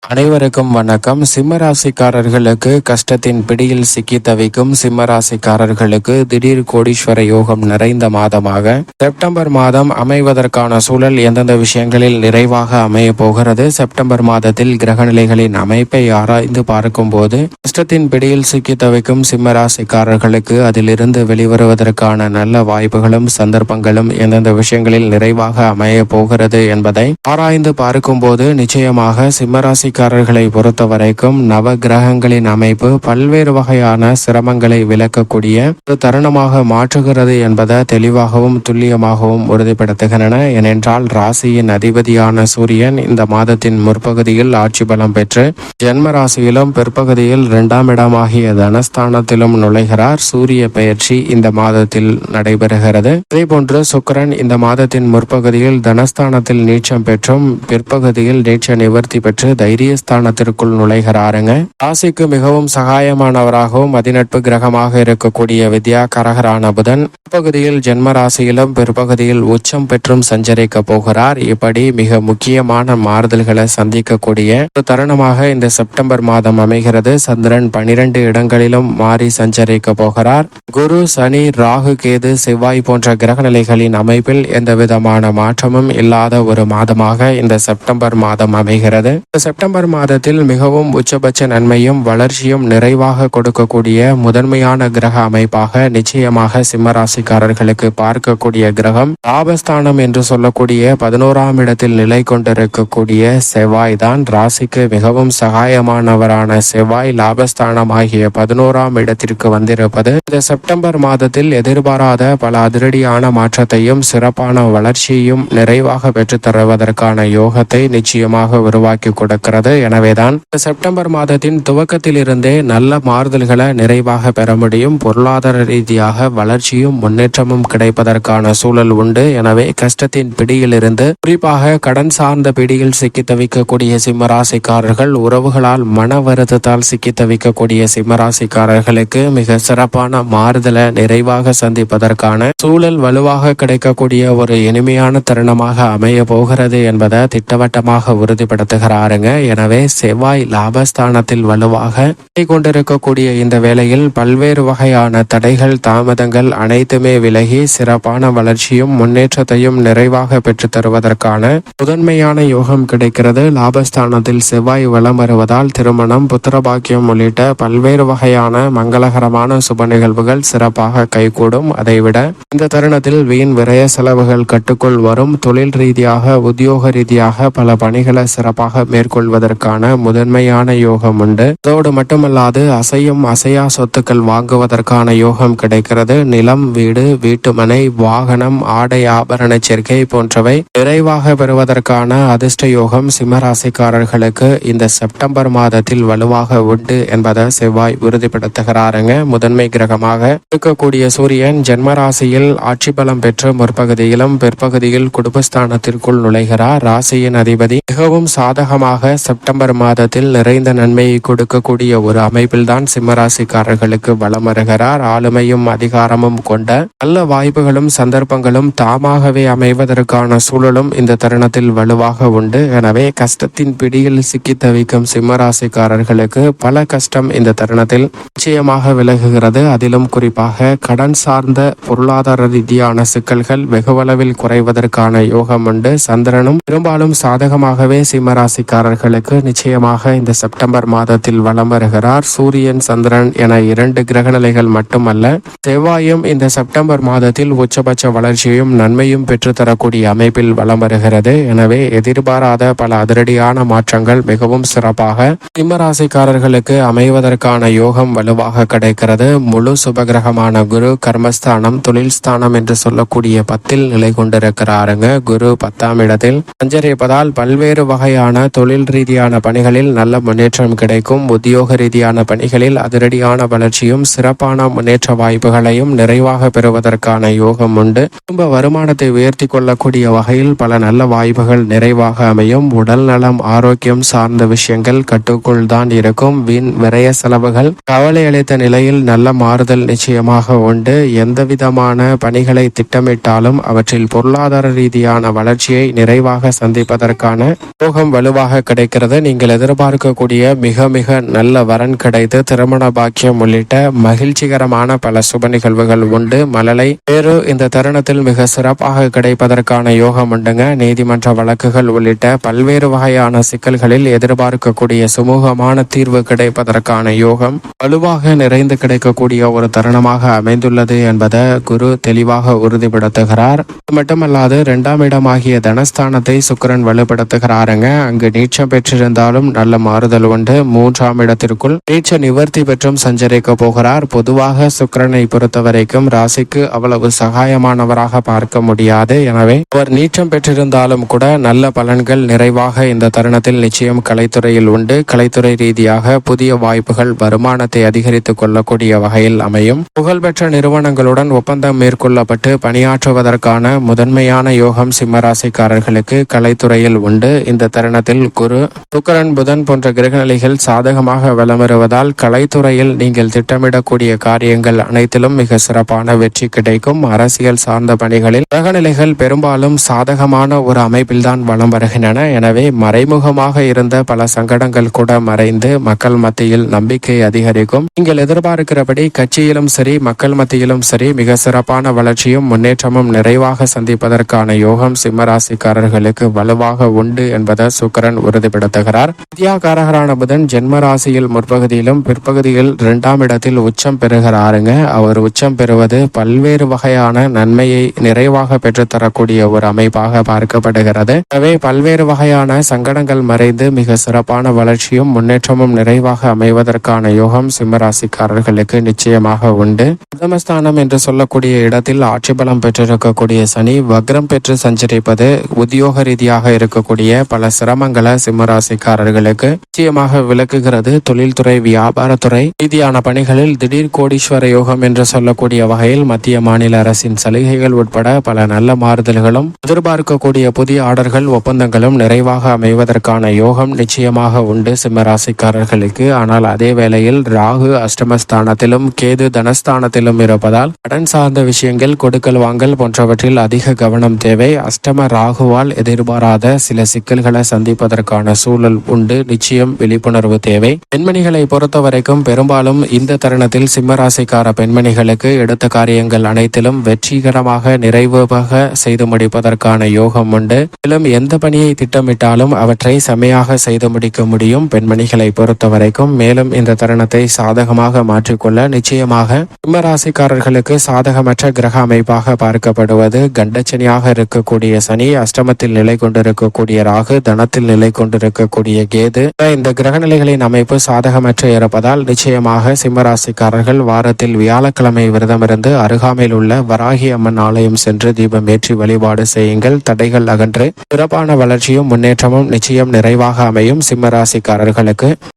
அனைவருக்கும் வணக்கம். சிம்மராசிக்காரர்களுக்கு கஷ்டத்தின் பிடியில் சிக்கி தவிக்கும் சிம்மராசிக்காரர்களுக்கு திடீர் கோடீஸ்வர யோகம் நிறைந்த மாதமாக செப்டம்பர் மாதம் அமைவதற்கான சூழல் எந்தெந்த விஷயங்களில் நிறைவாக அமைய போகிறது? செப்டம்பர் மாதத்தில் கிரகநிலைகளின் அமைப்பை ஆராய்ந்து பார்க்கும் போது கஷ்டத்தின் பிடியில் சிக்கி தவிக்கும் சிம்மராசிக்காரர்களுக்கு அதிலிருந்து வெளிவருவதற்கான நல்ல வாய்ப்புகளும் சந்தர்ப்பங்களும் எந்தெந்த விஷயங்களில் நிறைவாக அமைய போகிறது என்பதை ஆராய்ந்து பார்க்கும் போது நிச்சயமாக சிம்மராசி ராசிக்காரர்களை பொறுத்த வரைக்கும் நவ கிரகங்களின் அமைப்பு பல்வேறு வகையான சிரமங்களை விளக்கக்கூடிய ஒரு தருணமாக மாற்றுகிறது என்பதை தெளிவாகவும் துல்லியமாகவும் உறுதிப்படுத்துகின்றன. ஏனென்றால் ராசியின் அதிபதியான சூரியன் இந்த மாதத்தின் முற்பகுதியில் ஆட்சி பலம் பெற்று ஜென்ம ராசியிலும் பிற்பகுதியில் 2ஆம் இடமாகிய தனஸ்தானத்திலும் நுழைகிறார். சூரிய பெயர்ச்சி இந்த மாதத்தில் நடைபெறுகிறது. இதேபோன்று சுக்கிரன் இந்த மாதத்தின் முற்பகுதியில் தனஸ்தானத்தில் நீச்சம் பெற்றும் பிற்பகுதியில் நீச்ச நிவர்த்தி பெற்று தைரியஸ்தானத்திற்குள் நுழைகிறாருங்க. ராசிக்கு மிகவும் சகாயமானவராகவும் அதிநட்பு கிரகமாக இருக்கக்கூடிய வித்யாகாரகரான புதன் பிற்பகுதியில் ஜென்ம ராசியிலும் பிற்பகுதியில் உச்சம் பெற்றும் சஞ்சரிக்க போகிறார். இப்படி மிக முக்கியமான மாறுதல்களை சந்திக்கக்கூடிய ஒரு தருணமாக இந்த செப்டம்பர் மாதம் அமைகிறது. சந்திரன் 12 இடங்களிலும் மாறி சஞ்சரிக்க போகிறார். குரு, சனி, ராகு, கேது, செவ்வாய் போன்ற கிரகநிலைகளின் அமைப்பில் எந்த விதமான மாற்றமும் இல்லாத ஒரு மாதமாக இந்த செப்டம்பர் மாதம் அமைகிறது. செப்டம்பர் மாதத்தில் மிகவும் உச்சபட்ச நன்மையும் வளர்ச்சியும் நிறைவாக கொடுக்கக்கூடிய முதன்மையான கிரக அமைப்பாக நிச்சயமாக சிம்மராசிக்காரர்களுக்கு பார்க்கக்கூடிய கிரகம் லாபஸ்தானம் என்று சொல்லக்கூடிய 11ஆம் இடத்தில் நிலை கொண்டிருக்கக்கூடிய செவ்வாய் தான். ராசிக்கு மிகவும் சகாயமானவரான செவ்வாய் லாபஸ்தானம் ஆகிய 11ஆம் இடத்திற்கு வந்திருப்பது இந்த செப்டம்பர் மாதத்தில் எதிர்பாராத பல அதிரடியான மாற்றத்தையும் சிறப்பான வளர்ச்சியையும் நிறைவாக பெற்றுத் தருவதற்கான யோகத்தை நிச்சயமாக உருவாக்கி கொடுக்கிறது. எனவேதான் செப்டம்பர் மாதத்தின் துவக்கத்தில் இருந்தே நல்ல மாறுதல்களை நிறைவாக பெற முடியும். பொருளாதார ரீதியாக வளர்ச்சியும் முன்னேற்றமும் கிடைப்பதற்கான சூழல் உண்டு. எனவே கஷ்டத்தின் பிடியில் இருந்து குறிப்பாக கடன் சார்ந்த பிடியில் சிக்கி தவிக்கக்கூடிய சிம்மராசிக்காரர்கள், உறவுகளால் மன வருத்தத்தால் சிக்கி தவிக்கக்கூடிய சிம்மராசிக்காரர்களுக்கு மிக சிறப்பான மாறுதலை நிறைவாக சந்திப்பதற்கான சூழல் வலுவாக கிடைக்கக்கூடிய ஒரு இனிமையான தருணமாக அமைய போகிறது என்பதை திட்டவட்டமாக உறுதிப்படுத்துகிறாருங்க. எனவே செவ்வாய் லாபஸ்தானத்தில் வலுவாக கொண்டிருக்கக்கூடிய இந்த வேளையில் பல்வேறு வகையான தடைகள், தாமதங்கள் அனைத்துமே விலகி சிறப்பான வளர்ச்சியும் முன்னேற்றத்தையும் நிறைவாக பெற்றுத் தருவதற்கான முதன்மையான யோகம் கிடைக்கிறது. லாபஸ்தானத்தில் செவ்வாய் வலம் வருவதால் திருமணம், புத்திரபாக்கியம் உள்ளிட்ட பல்வேறு வகையான மங்களகரமான சுப நிகழ்வுகள் சிறப்பாக கைகூடும். அதைவிட இந்த தருணத்தில் வீண் விரய செலவுகள் கட்டுக்குள் வரும். தொழில் ரீதியாக, உத்தியோக ரீதியாக பல பணிகளை சிறப்பாக மேற்கொள்வதற்கான முதன்மையான யோகம் உண்டு. அதோடு மட்டுமல்லாது அசையும் அசையா சொத்துக்கள் வாங்குவதற்கான யோகம் கிடைக்கிறது. நிலம், வீடு, வீட்டுமனை, வாகனம், ஆடை ஆபரண சேர்க்கை போன்றவை நிறைவாக பெறுவதற்கான அதிர்ஷ்ட யோகம் சிம்மராசிக்காரர்களுக்கு இந்த செப்டம்பர் மாதத்தில் வலுவாக உண்டு என்பதை செவ்வாய் உறுதிப்படுத்துகிறாருங்க. முதன்மை கிரகமாக இருக்கக்கூடிய சூரியன் ஜென்மராசியில் ஆட்சி பலம் பெற்று முற்பகுதியிலும் பிற்பகுதியில் குடும்பஸ்தானத்திற்குள் நுழைகிறார். ராசியின் அதிபதி மிகவும் சாதகமாக செப்டம்பர் மாதத்தில் நிறைந்த நன்மையை கொடுக்கக்கூடிய ஒரு அமைப்பில் தான் சிம்மராசிக்காரர்களுக்கு வலம் வருகிறார். ஆளுமையும் அதிகாரமும் கொண்ட நல்ல வாய்ப்புகளும் சந்தர்ப்பங்களும் தாமாகவே அமைவதற்கான சூழலும் இந்த தருணத்தில் வலுவாக உண்டு. எனவே கஷ்டத்தின் பிடியில் சிக்கி தவிக்கும் சிம்மராசிக்காரர்களுக்கு பல கஷ்டம் இந்த தருணத்தில் நிச்சயமாக விலகுகிறது. அதிலும் குறிப்பாக கடன் சார்ந்த பொருளாதார ரீதியான சிக்கல்கள் வெகுவளவில் குறைவதற்கான யோகம் உண்டு. சந்திரனும் பெரும்பாலும் சாதகமாகவே சிம்மராசிக்காரர்களுக்கு நிச்சயமாக இந்த செப்டம்பர் மாதத்தில் வலம் வருகிறார். சூரியன், சந்திரன் என 2 கிரகநிலைகள் மட்டுமல்ல, செவ்வாயும் இந்த செப்டம்பர் மாதத்தில் உச்சபட்ச வளர்ச்சியும் நன்மையும் பெற்றுத்தரக்கூடிய அமைப்பில் வலம் வருகிறது. எனவே எதிர்பாராத பல அதிரடியான மாற்றங்கள் மிகவும் சிறப்பாக சிம்மராசிக்காரர்களுக்கு அமைவதற்கான யோகம் வலுவாக கிடைக்கிறது. முழு சுபகிரகமான குரு கர்மஸ்தானம், தொழில் ஸ்தானம் என்று சொல்லக்கூடிய 10ல் நிலை கொண்டிருக்கிறாருங்க. குரு 10ஆம் இடத்தில் சஞ்சரிப்பதால் பல்வேறு வகையான தொழில் ரீதியான பணிகளில் நல்ல முன்னேற்றம் கிடைக்கும். உத்தியோக ரீதியான பணிகளில் அதிரடியான வளர்ச்சியும் சிறப்பான முன்னேற்ற வாய்ப்புகளையும் நிறைவாக பெறுவதற்கான யோகம் உண்டு. குடும்ப வருமானத்தை உயர்த்தி கொள்ளக்கூடிய வகையில் பல நல்ல வாய்ப்புகள் நிறைவாக அமையும். உடல் நலம், ஆரோக்கியம் சார்ந்த விஷயங்கள் கட்டுக்குள் தான் இருக்கும். வீண் விரய செலவுகள் கவலை அளித்த நிலையில் நல்ல மாறுதல் நிச்சயமாக உண்டு. எந்த விதமான பணிகளை திட்டமிட்டாலும் அவற்றில் பொருளாதார ரீதியான வளர்ச்சியை நிறைவாக சந்திப்பதற்கான யோகம் வலுவாக கிடைக்கும். கிடைக்கிறது. நீங்கள் எதிர்பார்க்கக்கூடிய மிக மிக நல்ல வரன் கிடைத்து திருமண பாக்கியம் உள்ளிட்ட மகிழ்ச்சிகரமான பல சுப நிகழ்வுகள் உண்டு. மழலை பேரு இந்த தருணத்தில் மிக சிறப்பாக கிடைப்பதற்கான யோகம் உண்டுங்க. நீதிமன்ற வழக்குகள் உள்ளிட்ட பல்வேறு வகையான சிக்கல்களில் எதிர்பார்க்கக்கூடிய சுமூகமான தீர்வு கிடைப்பதற்கான யோகம் வலுவாக நிறைந்து கிடைக்கக்கூடிய ஒரு தருணமாக அமைந்துள்ளது என்பதை குரு தெளிவாக உறுதிப்படுத்துகிறார். அது மட்டுமல்லாது 2ஆம் இடமாகிய தனஸ்தானத்தை சுக்கிரன் வலுப்படுத்துகிறாருங்க. அங்கு நீச்சம் பெற்றிருந்தாலும் நல்ல மாறுதல் உண்டு. 3ஆம் இடத்திற்குள் நீச்ச நிவர்த்தி பெற்றும் சஞ்சரிக்க போகிறார். பொதுவாக சுக்கிரனை பொறுத்தவரைக்கும் ராசிக்கு அவ்வளவு சகாயமானவராக பார்க்க முடியாது. எனவே அவர் நீச்சம் பெற்றிருந்தாலும் கூட நல்ல பலன்கள் நிறைவாக இந்த தருணத்தில் நிச்சயம் கலைத்துறையில் உண்டு. கலைத்துறை ரீதியாக புதிய வாய்ப்புகள் வருமானத்தை அதிகரித்துக் கொள்ளக்கூடிய வகையில் அமையும். புகழ்பெற்ற நிறுவனங்களுடன் ஒப்பந்தம் மேற்கொள்ளப்பட்டு பணியாற்றுவதற்கான முதன்மையான யோகம் சிம்மராசிக்காரர்களுக்கு கலைத்துறையில் உண்டு. இந்த தருணத்தில் குரு, சுக்கிரன், புதன் போன்ற கிரகநிலைகள் சாதகமாக வலம் வருவதால் கலைத்துறையில் நீங்கள் திட்டமிடக்கூடிய காரியங்கள் அனைத்திலும் மிக சிறப்பான வெற்றி கிடைக்கும். அரசியல் சார்ந்த பணிகளில் கிரகநிலைகள் பெரும்பாலும் சாதகமான ஒரு அமைப்பில்தான் வலம் வருகின்றன. எனவே மறைமுகமாக இருந்த பல சங்கடங்கள் கூட மறைந்து மக்கள் மத்தியில் நம்பிக்கை அதிகரிக்கும். நீங்கள் எதிர்பார்க்கிறபடி கட்சியிலும் சரி மக்கள் மத்தியிலும் சரி மிக சிறப்பான வளர்ச்சியும் முன்னேற்றமும் நிறைவாக சந்திப்பதற்கான யோகம் சிம்மராசிக்காரர்களுக்கு வலுவாக உண்டு என்பதை சுக்கிரன் உறுதிப்படுத்துகிறார். வித்யாகாரகரான புதன் ஜென்ம ராசியில் முற்பகுதியிலும் பிற்பகுதியில் 2ஆம் இடத்தில் உச்சம் பெறுகிறாருங்க. அவர் உச்சம் பெறுவது பல்வேறு வகையான நன்மையை நிறைவாக பெற்றுத்தரக்கூடிய ஒரு அமைப்பாக பார்க்கப்படுகிறது. எனவே பல்வேறு வகையான சங்கடங்கள் மறைந்து மிக சிறப்பான வளர்ச்சியும் முன்னேற்றமும் நிறைவாக அமைவதற்கான யோகம் சிம்மராசிக்காரர்களுக்கு நிச்சயமாக உண்டு. பிரதமஸ்தானம் என்று சொல்லக்கூடிய இடத்தில் ஆட்சி பலம் பெற்றிருக்கக்கூடிய சனி வக்ரம் பெற்று சஞ்சரிப்பது உத்தியோக ரீதியாக இருக்கக்கூடிய பல சிரமங்களை சிம்மராசிக்காரர்களுக்கு நிச்சயமாக விளக்குகிறது. தொழில்துறை வியாபாரத்துறை ரீதியான பணிகளில் திடீர் கோடீஸ்வர யோகம் என்று சொல்லக்கூடிய வகையில் மத்திய மாநில அரசின் சலுகைகள் உட்பட பல நல்ல மாறுதல்களும் எதிர்பார்க்கக்கூடிய புதிய ஆர்டர்கள் ஒப்பந்தங்களும் நிறைவாக அமைவதற்கான யோகம் நிச்சயமாக உண்டு சிம்மராசிக்காரர்களுக்கு. ஆனால் அதே வேளையில் ராகு அஷ்டமஸ்தானத்திலும் கேது தனஸ்தானத்திலும் இருப்பதால் கடன் சார்ந்த விஷயங்கள் கொடுக்கல் வாங்கல் போன்றவற்றில் அதிக கவனம் தேவை. அஷ்டம ராகுவால் எதிர்பாராத சில சிக்கல்களை சந்திப்பதற்கான சூழல் உண்டு. நிச்சயம் விழிப்புணர்வு தேவை. பெண்மணிகளை பொறுத்தவரைக்கும் பெரும்பாலும் இந்த தருணத்தில் சிம்மராசிக்கார பெண்மணிகளுக்கு எடுத்த காரியங்கள் அனைத்திலும் வெற்றிகரமாக நிறைவாக செய்து முடிப்பதற்கான யோகம் உண்டு. மேலும் எந்த பணியை திட்டமிட்டாலும் அவற்றை செம்மையாக செய்து முடிக்க முடியும் பெண்மணிகளை பொறுத்தவரைக்கும். மேலும் இந்த தருணத்தை சாதகமாக மாற்றிக்கொள்ள நிச்சயமாக சிம்மராசிக்காரர்களுக்கு சாதகமற்ற கிரக அமைப்பாக பார்க்கப்படுவது கண்டச்சனியாக இருக்கக்கூடிய சனி, அஷ்டமத்தில் நிலை கொண்டிருக்கக்கூடிய ராகு, தனத்தில் நிலை கொண்டிருக்கக்கூடிய கேது. இந்த கிரகநிலைகளின் அமைப்பு சாதகமற்ற இருப்பதால் நிச்சயமாக சிம்மராசிக்காரர்கள் வாரத்தில் வியாழக்கிழமை விரதமிருந்து அருகாமையில் உள்ள வராகி அம்மன் ஆலயம் சென்று தீபம் ஏற்றி வழிபாடு செய்யுங்கள். தடைகள் அகன்று சிறப்பான வளர்ச்சியும் முன்னேற்றமும் நிச்சயம் நிறைவாக அமையும் சிம்மராசிக்காரர்களுக்கு.